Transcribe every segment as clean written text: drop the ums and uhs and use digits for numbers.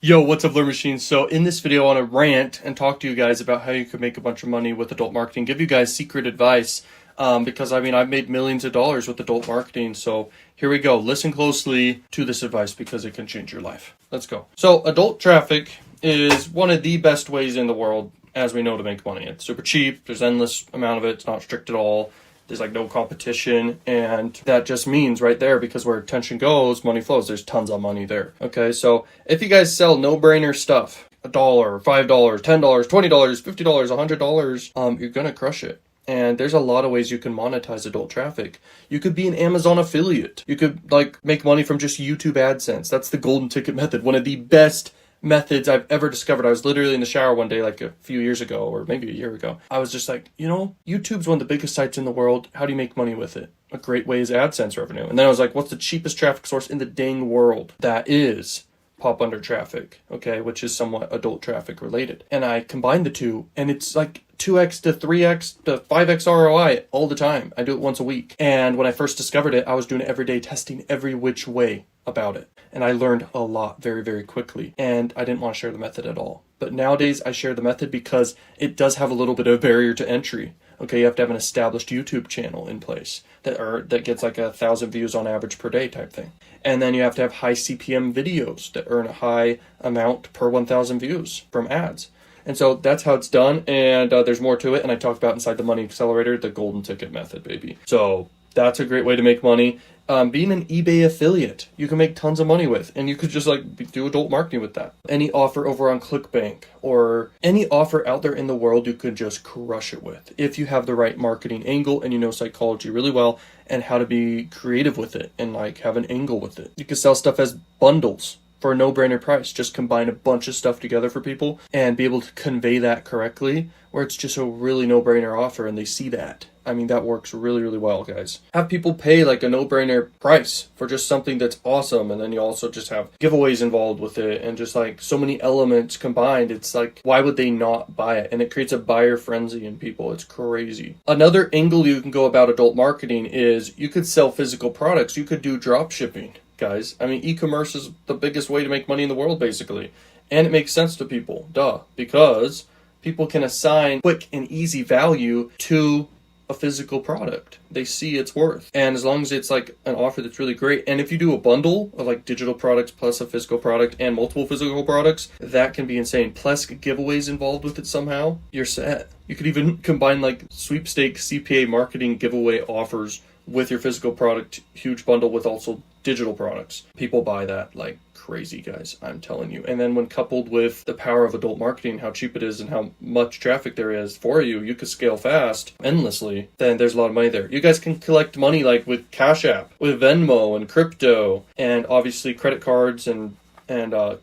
Yo, what's up, Learn Machines? So in this video, I want to rant and talk to you guys about how you could make a bunch of money with adult marketing, give you guys secret advice, because I've made millions of dollars with adult marketing. So here we go. Listen closely to this advice because it can change your life. Let's go. So adult traffic is one of the best ways in the world, as we know, to make money. It's super cheap. There's endless amount of it. It's not strict at all. There's like no competition, and that just means right there, because where attention goes, money flows. There's tons of money there. Okay, so if you guys sell no-brainer stuff, $1, $5, $10, $20, $50, $100, you're gonna crush it. And there's a lot of ways you can monetize adult traffic. You could be an Amazon affiliate. You could like make money from just YouTube AdSense. That's the golden ticket method. One of the best methods I've ever discovered. I was literally in the shower one day, like a few years ago, or maybe a year ago. I was just like, YouTube's one of the biggest sites in the world. How do you make money with it? A great way is AdSense revenue. And then I was like, what's the cheapest traffic source in the dang world? That is pop under traffic, okay, which is somewhat adult traffic related. And I combined the two, and it's like 2x to 3x to 5x ROI all the time. I do it once a week. And when I first discovered it, I was doing it every day, testing every which way about it. And I learned a lot very, very quickly. And I didn't want to share the method at all. But nowadays I share the method because it does have a little bit of a barrier to entry. Okay, you have to have an established YouTube channel in place that gets like 1,000 views on average per day type thing. And then you have to have high CPM videos that earn a high amount per 1,000 views from ads. And so that's how it's done. And there's more to it. And I talked about inside the Money Accelerator, the golden ticket method, baby. So that's a great way to make money. Being an eBay affiliate, you can make tons of money with, and you could just like do adult marketing with that. Any offer over on ClickBank or any offer out there in the world, you could just crush it with if you have the right marketing angle and you know psychology really well and how to be creative with it and like have an angle with it. You could sell stuff as bundles for a no-brainer price. Just combine a bunch of stuff together for people and be able to convey that correctly, where it's just a really no-brainer offer and they see that. I mean, that works really, really well, guys. Have people pay like a no-brainer price for just something that's awesome, and then you also just have giveaways involved with it and just like so many elements combined. It's like, why would they not buy it? And it creates a buyer frenzy in people. It's crazy. Another angle you can go about adult marketing is you could sell physical products. You could do drop shipping, guys. I mean, e-commerce is the biggest way to make money in the world, basically. And it makes sense to people, because people can assign quick and easy value to a physical product. They see its worth. And as long as it's like an offer that's really great, and if you do a bundle of like digital products plus a physical product and multiple physical products, that can be insane. Plus giveaways involved with it somehow, you're set. You could even combine like sweepstakes CPA marketing giveaway offers with your physical product, huge bundle with also digital products. People buy that like crazy, guys, I'm telling you. And then when coupled with the power of adult marketing, how cheap it is and how much traffic there is for you, you could scale fast endlessly. Then there's a lot of money there. You guys can collect money like with Cash App, with Venmo and crypto, and obviously credit cards and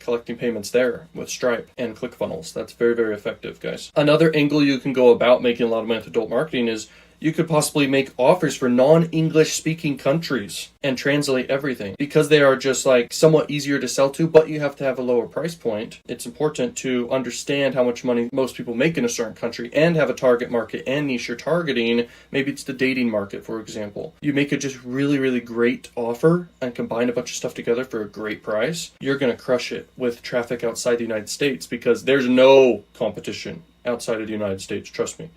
collecting payments there with Stripe and ClickFunnels. That's very, very effective, guys. Another angle you can go about making a lot of money with adult marketing is you could possibly make offers for non-English speaking countries and translate everything, because they are just like somewhat easier to sell to, but you have to have a lower price point. It's important to understand how much money most people make in a certain country and have a target market and niche you're targeting. Maybe it's the dating market, for example. You make a just really, really great offer and combine a bunch of stuff together for a great price. You're going to crush it with traffic outside the United States, because there's no competition outside of the United States. Trust me.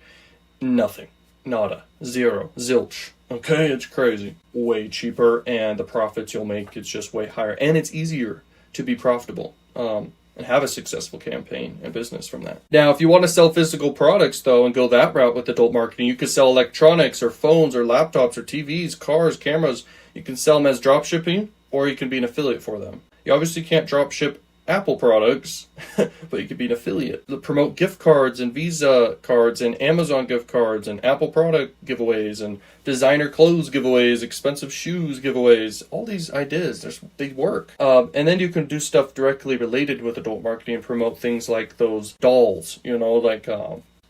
Nothing. Nada. Zero. Zilch. Okay, it's crazy. Way cheaper, and the profits you'll make, it's just way higher. And it's easier to be profitable and have a successful campaign and business from that. Now, if you want to sell physical products, though, and go that route with adult marketing, you could sell electronics or phones or laptops or TVs, cars, cameras. You can sell them as drop shipping, or you can be an affiliate for them. You obviously can't drop ship Apple products, but you could be an affiliate. Promote gift cards and Visa cards and Amazon gift cards and Apple product giveaways and designer clothes giveaways, expensive shoes giveaways. All these ideas, they work. And then you can do stuff directly related with adult marketing and promote things like those dolls, like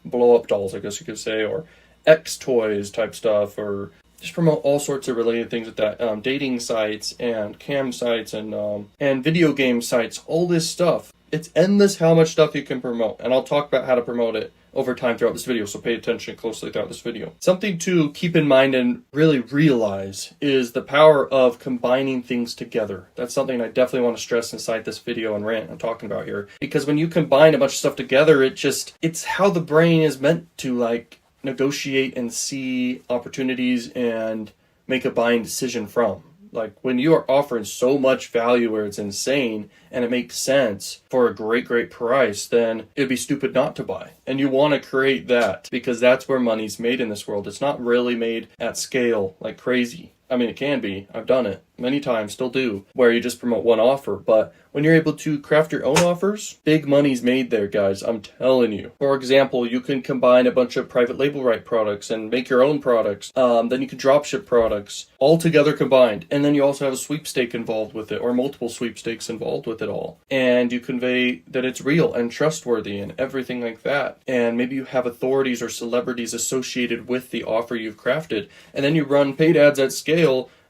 blow up dolls, I guess you could say, or X toys type stuff, or just promote all sorts of related things with that. Dating sites and cam sites and video game sites, all this stuff. It's endless how much stuff you can promote, and I'll talk about how to promote it over time throughout this video, so pay attention closely throughout this video. Something to keep in mind and really realize is the power of combining things together. That's something I definitely want to stress inside this video and rant I'm talking about here, because when you combine a bunch of stuff together, it's how the brain is meant to like negotiate and see opportunities and make a buying decision from. Like when you are offering so much value where it's insane and it makes sense for a great price, then it'd be stupid not to buy. And you want to create that because that's where money's made in this world. It's not really made at scale like crazy. I mean, it can be. I've done it many times, still do, where you just promote one offer. But when you're able to craft your own offers, big money's made there, guys. I'm telling you. For example, you can combine a bunch of private label right products and make your own products. Then you can drop ship products all together combined. And then you also have a sweepstake involved with it, or multiple sweepstakes involved with it all. And you convey that it's real and trustworthy and everything like that. And maybe you have authorities or celebrities associated with the offer you've crafted. And then you run paid ads at scale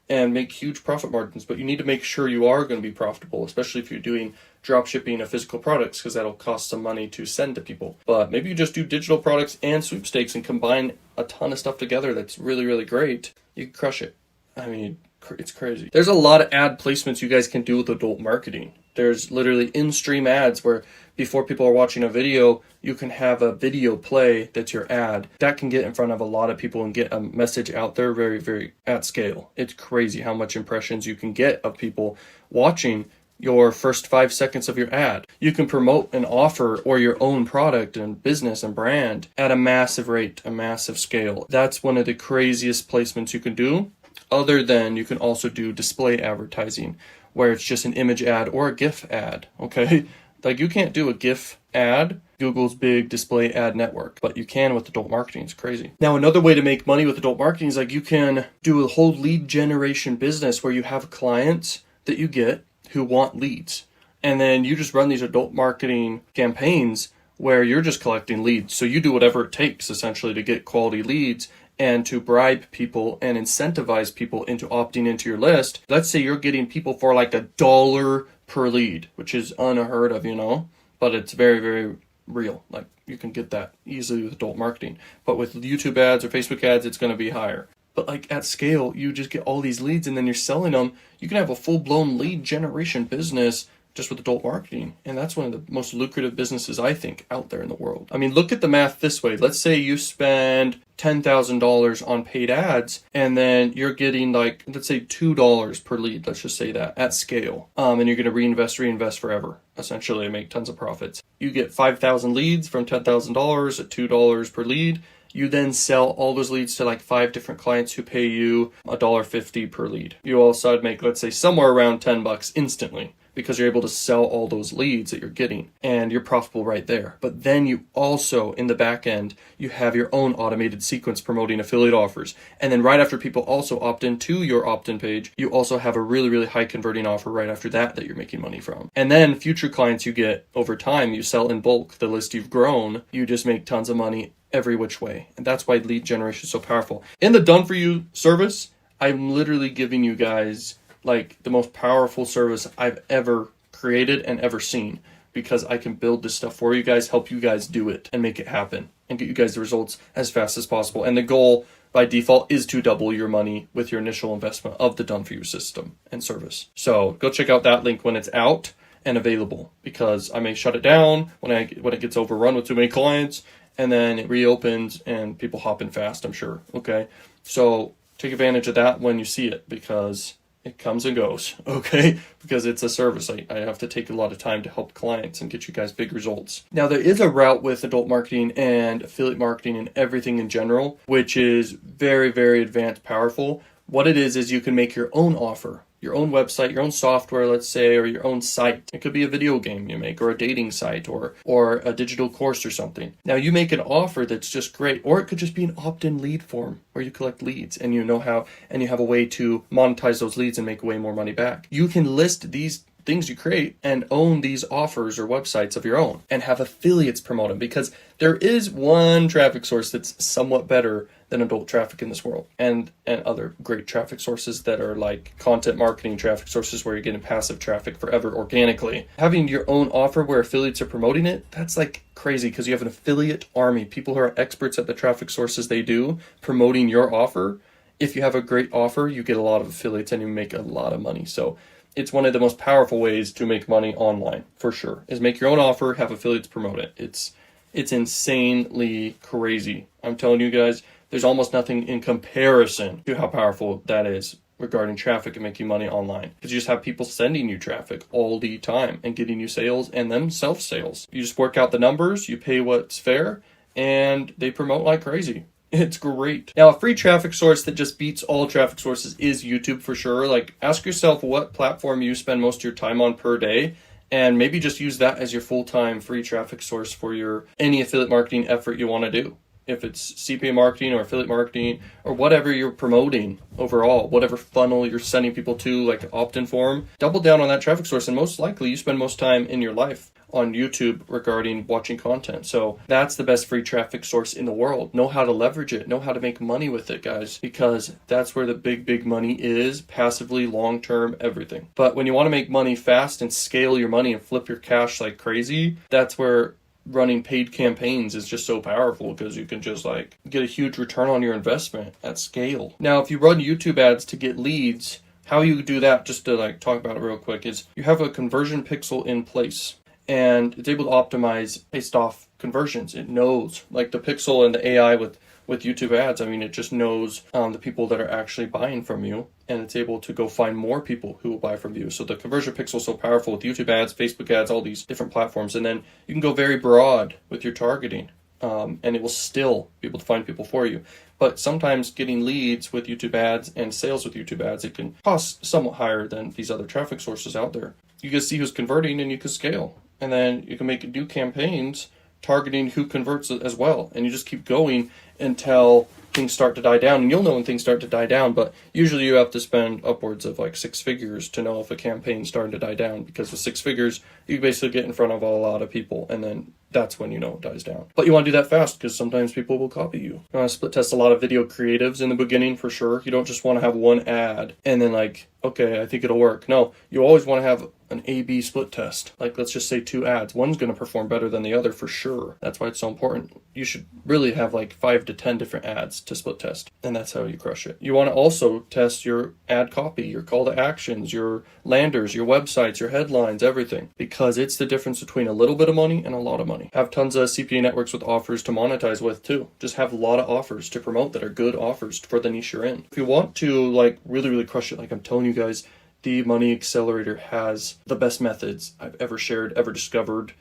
and make huge profit margins, but you need to make sure you are going to be profitable, especially if you're doing drop shipping of physical products, because that'll cost some money to send to people. But maybe you just do digital products and sweepstakes and combine a ton of stuff together that's really great. You can crush it. I mean, it's crazy. There's a lot of ad placements you guys can do with adult marketing. There's literally in-stream ads where before people are watching a video, you can have a video play that's your ad. That can get in front of a lot of people and get a message out there very at scale. It's crazy how much impressions you can get of people watching your first 5 seconds of your ad. You can promote an offer or your own product and business and brand at a massive rate, a massive scale. That's one of the craziest placements you can do. Other than you can also do display advertising, where it's just an image ad or a GIF ad, okay? Like you can't do a GIF ad, Google's big display ad network, but you can with adult marketing. It's crazy. Now, another way to make money with adult marketing is like you can do a whole lead generation business where you have clients that you get who want leads. And then you just run these adult marketing campaigns where you're just collecting leads. So you do whatever it takes essentially to get quality leads and to bribe people and incentivize people into opting into your list. Let's say you're getting people for like $1 per lead, which is unheard of, but it's very real. Like you can get that easily with adult marketing. But with YouTube ads or Facebook ads, it's going to be higher. But like at scale, you just get all these leads and then you're selling them. You can have a full-blown lead generation business just with adult marketing. And that's one of the most lucrative businesses, I think, out there in the world. I mean, look at the math this way. Let's say you spend $10,000 on paid ads, and then you're getting like, let's say $2 per lead. Let's just say that at scale. And you're going to reinvest forever, essentially, and make tons of profits. You get 5,000 leads from $10,000 at $2 per lead. You then sell all those leads to like 5 different clients who pay you $1.50 per lead. You also make, let's say, somewhere around $10 instantly, because you're able to sell all those leads that you're getting and you're profitable right there. But then you also, in the back end, you have your own automated sequence promoting affiliate offers. And then right after people also opt into your opt-in page, you also have a really high converting offer right after that you're making money from. And then future clients you get over time, you sell in bulk, the list you've grown, you just make tons of money every which way. And that's why lead generation is so powerful. In the Done For You service, I'm literally giving you guys like the most powerful service I've ever created and ever seen, because I can build this stuff for you guys, help you guys do it and make it happen and get you guys the results as fast as possible. And the goal by default is to double your money with your initial investment of the Done For You system and service. So go check out that link when it's out and available, because I may shut it down when it gets overrun with too many clients, and then it reopens and people hop in fast, I'm sure. Okay. So take advantage of that when you see it, because it comes and goes, okay? Because it's a service. I have to take a lot of time to help clients and get you guys big results. Now, there is a route with adult marketing and affiliate marketing and everything in general, which is very advanced, powerful. What it is you can make your own offer, your own website, your own software, let's say, or your own site. It could be a video game you make, or a dating site, or a digital course or something. Now you make an offer that's just great, or it could just be an opt-in lead form where you collect leads and you know how, and you have a way to monetize those leads and make way more money back. You can list these things you create and own these offers or websites of your own and have affiliates promote them, because there is one traffic source that's somewhat better than adult traffic in this world, and other great traffic sources that are like content marketing traffic sources where you're getting passive traffic forever organically. Having your own offer where affiliates are promoting it, that's like crazy, because you have an affiliate army, people who are experts at the traffic sources they do promoting your offer. If you have a great offer, you get a lot of affiliates and you make a lot of money. So it's one of the most powerful ways to make money online, for sure, is make your own offer, have affiliates promote it. It's insanely crazy. I'm telling you guys, there's almost nothing in comparison to how powerful that is regarding traffic and making money online. Because you just have people sending you traffic all the time and getting you sales and them self-sales. You just work out the numbers, you pay what's fair, and they promote like crazy. It's great. Now, a free traffic source that just beats all traffic sources is YouTube, for sure. Like, ask yourself what platform you spend most of your time on per day, and maybe just use that as your full-time free traffic source for your any affiliate marketing effort you want to do. If it's CPA marketing or affiliate marketing or whatever you're promoting overall, whatever funnel you're sending people to, like an opt-in form, double down on that traffic source. And most likely you spend most time in your life on YouTube regarding watching content. So that's the best free traffic source in the world. Know how to leverage it. Know how to make money with it, guys, because that's where the big money is, passively, long-term, everything. But when you want to make money fast and scale your money and flip your cash like crazy, that's where running paid campaigns is just so powerful, because you can just like get a huge return on your investment at scale. Now, if you run YouTube ads to get leads, how you do that, just to like talk about it real quick, is you have a conversion pixel in place and it's able to optimize based off conversions. It knows, like the pixel and the AI with YouTube ads, I mean, it just knows the people that are actually buying from you, and it's able to go find more people who will buy from you. So the conversion pixel is so powerful with YouTube ads, Facebook ads, all these different platforms. And then you can go very broad with your targeting, and it will still be able to find people for you. But sometimes getting leads with YouTube ads and sales with YouTube ads, it can cost somewhat higher than these other traffic sources out there. You can see who's converting and you can scale. And then you can make new campaigns targeting who converts as well. And you just keep going until things start to die down. And you'll know when things start to die down, but usually you have to spend upwards of like 6 figures to know if a campaign's starting to die down, because with 6 figures, you basically get in front of a lot of people, and then that's when you know it dies down. But you want to do that fast, because sometimes people will copy you. You want to split test a lot of video creatives in the beginning, for sure. You don't just want to have one ad and then like, okay, I think it'll work. No, you always want to have an A/B split test. Like, let's just say 2 ads. One's going to perform better than the other, for sure. That's why it's so important. You should really have like 5 to 10 different ads to split test, and that's how you crush it. You want to also test your ad copy, your call to actions, your landers, your websites, your headlines, everything, because it's the difference between a little bit of money and a lot of money. Have tons of CPA networks with offers to monetize with too. Just have a lot of offers to promote that are good offers for the niche you're in. If you want to like really crush it, like I'm telling you guys, the Money Accelerator has the best methods I've ever shared, ever discovered.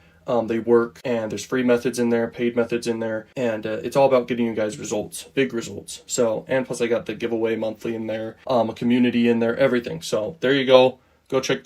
They work, and there's free methods in there, paid methods in there, and it's all about getting you guys results, big results. So, and plus I got the giveaway monthly in there, a community in there, everything. So there you go. Go check